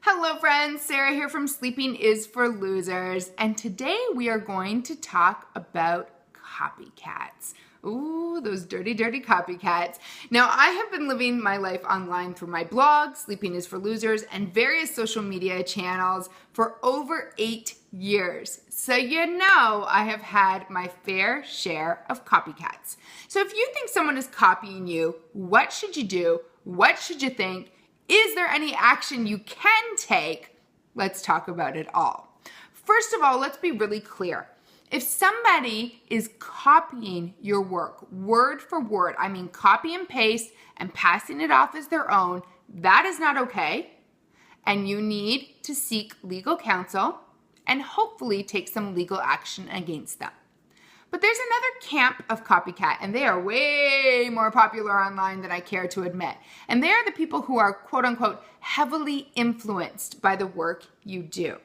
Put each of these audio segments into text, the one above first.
Hello friends, Sarah here from Sleeping is for Losers, and today we are going to talk about copycats. Ooh, those dirty, dirty copycats. Now, I have been living my life online through my blog, Sleeping is for Losers, and various social media channels for over 8 years. So you know I have had my fair share of copycats. So if you think someone is copying you, what should you do? What should you think? Is there any action you can take? Let's talk about it all. First of all, let's be really clear. If somebody is copying your work word for word, I mean copy and paste and passing it off as their own, that is not okay. And you need to seek legal counsel and hopefully take some legal action against them. But there's another camp of copycat, and they are way more popular online than I care to admit. And they are the people who are, quote unquote, heavily influenced by the work you do.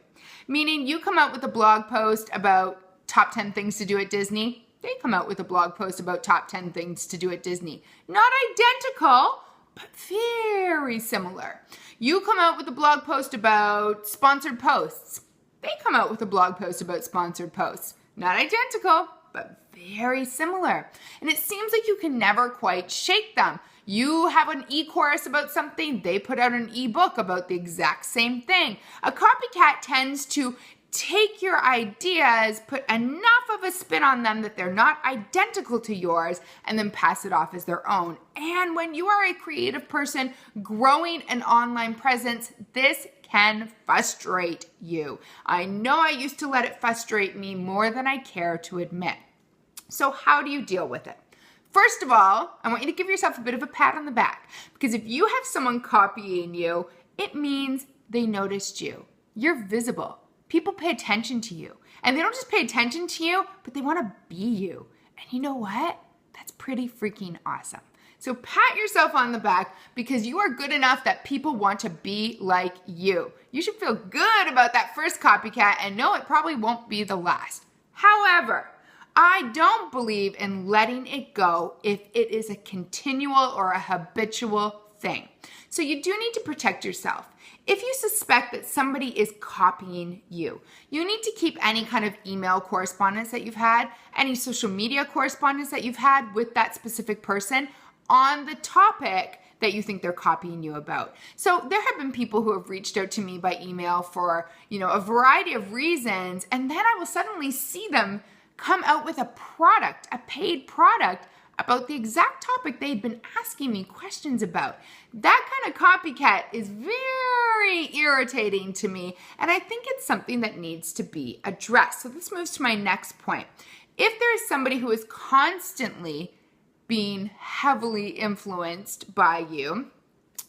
Meaning you come out with a blog post about top 10 things to do at Disney. They come out with a blog post about top 10 things to do at Disney. Not identical, but very similar. You come out with a blog post about sponsored posts. They come out with a blog post about sponsored posts. Not identical, but very similar. And it seems like you can never quite shake them. You have an e-course about something, they put out an e-book about the exact same thing. A copycat tends to take your ideas, put enough of a spin on them that they're not identical to yours, and then pass it off as their own. And when you are a creative person growing an online presence, this can frustrate you. I know I used to let it frustrate me more than I care to admit. So how do you deal with it? First of all, I want you to give yourself a bit of a pat on the back, because if you have someone copying you, it means they noticed you. You're visible. People pay attention to you. And they don't just pay attention to you, but they want to be you. And you know what? That's pretty freaking awesome. So pat yourself on the back because you are good enough that people want to be like you. You should feel good about that first copycat and know it probably won't be the last. However, I don't believe in letting it go if it is a continual or a habitual thing. So you do need to protect yourself. If you suspect that somebody is copying you, you need to keep any kind of email correspondence that you've had, any social media correspondence that you've had with that specific person on the topic that you think they're copying you about. So there have been people who have reached out to me by email for, a variety of reasons, and then I will suddenly see them come out with a product, a paid product about the exact topic they'd been asking me questions about. That kind of copycat is very irritating to me, and I think it's something that needs to be addressed. So this moves to my next point. If there is somebody who is constantly being heavily influenced by you,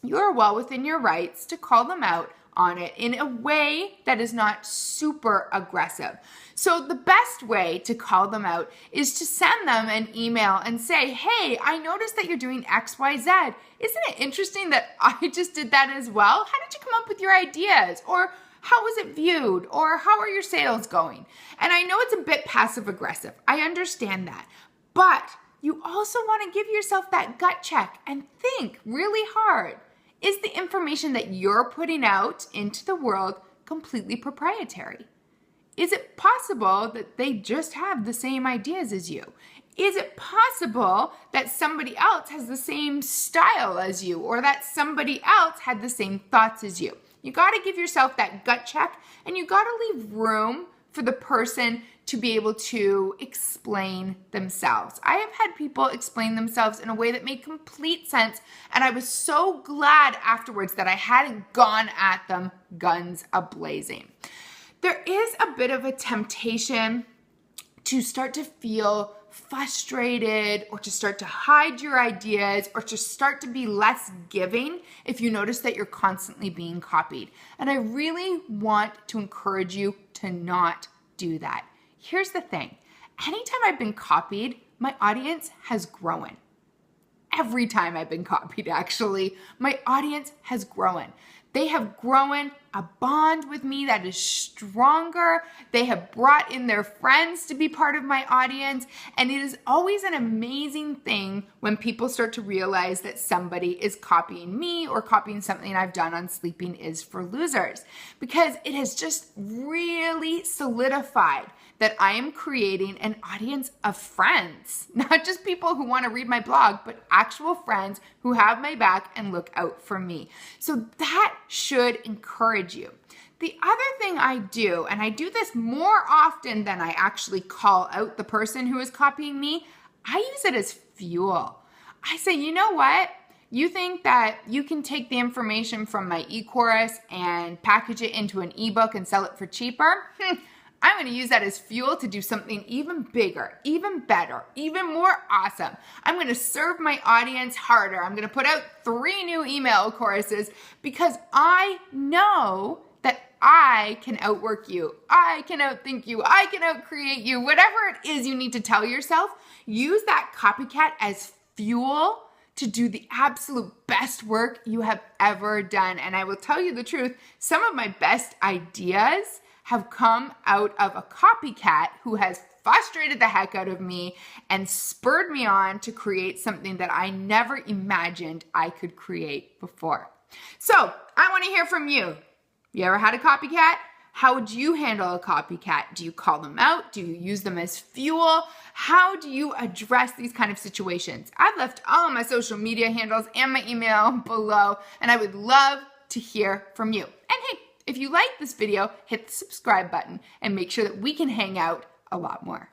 you are well within your rights to call them out on it in a way that is not super aggressive. So the best way to call them out is to send them an email and say, hey, I noticed that you're doing XYZ. Isn't it interesting that I just did that as well? How did you come up with your ideas? Or how was it viewed? Or how are your sales going? And I know it's a bit passive aggressive. I understand that. But you also want to give yourself that gut check and think really hard. Is the information that you're putting out into the world completely proprietary? Is it possible that they just have the same ideas as you? Is it possible that somebody else has the same style as you, or that somebody else had the same thoughts as you? You got to give yourself that gut check, and you got to leave room for the person to be able to explain themselves. I have had people explain themselves in a way that made complete sense, and I was so glad afterwards that I hadn't gone at them guns a-blazing. There is a bit of a temptation to start to feel frustrated or to start to hide your ideas or to start to be less giving if you notice that you're constantly being copied. And I really want to encourage you to not do that. Here's the thing. Anytime I've been copied, my audience has grown. Every time I've been copied, actually, my audience has grown. They have grown a bond with me that is stronger. They have brought in their friends to be part of my audience. And it is always an amazing thing when people start to realize that somebody is copying me or copying something I've done on Sleeping is for Losers, because it has just really solidified that I am creating an audience of friends, not just people who want to read my blog, but actual friends who have my back and look out for me. So that should encourage you. The other thing I do, and I do this more often than I actually call out the person who is copying me, I use it as fuel. I say, you know what? You think that you can take the information from my e-course and package it into an ebook and sell it for cheaper? I'm going to use that as fuel to do something even bigger, even better, even more awesome. I'm going to serve my audience harder. I'm going to put out 3 new email courses because I know that I can outwork you. I can outthink you. I can outcreate you. Whatever it is you need to tell yourself, use that copycat as fuel to do the absolute best work you have ever done. And I will tell you the truth, some of my best ideas have come out of a copycat who has frustrated the heck out of me and spurred me on to create something that I never imagined I could create before. So I want to hear from you. You ever had a copycat? How would you handle a copycat? Do you call them out? Do you use them as fuel? How do you address these kind of situations? I've left all of my social media handles and my email below, and I would love to hear from you. And hey, if you like this video, hit the subscribe button and make sure that we can hang out a lot more.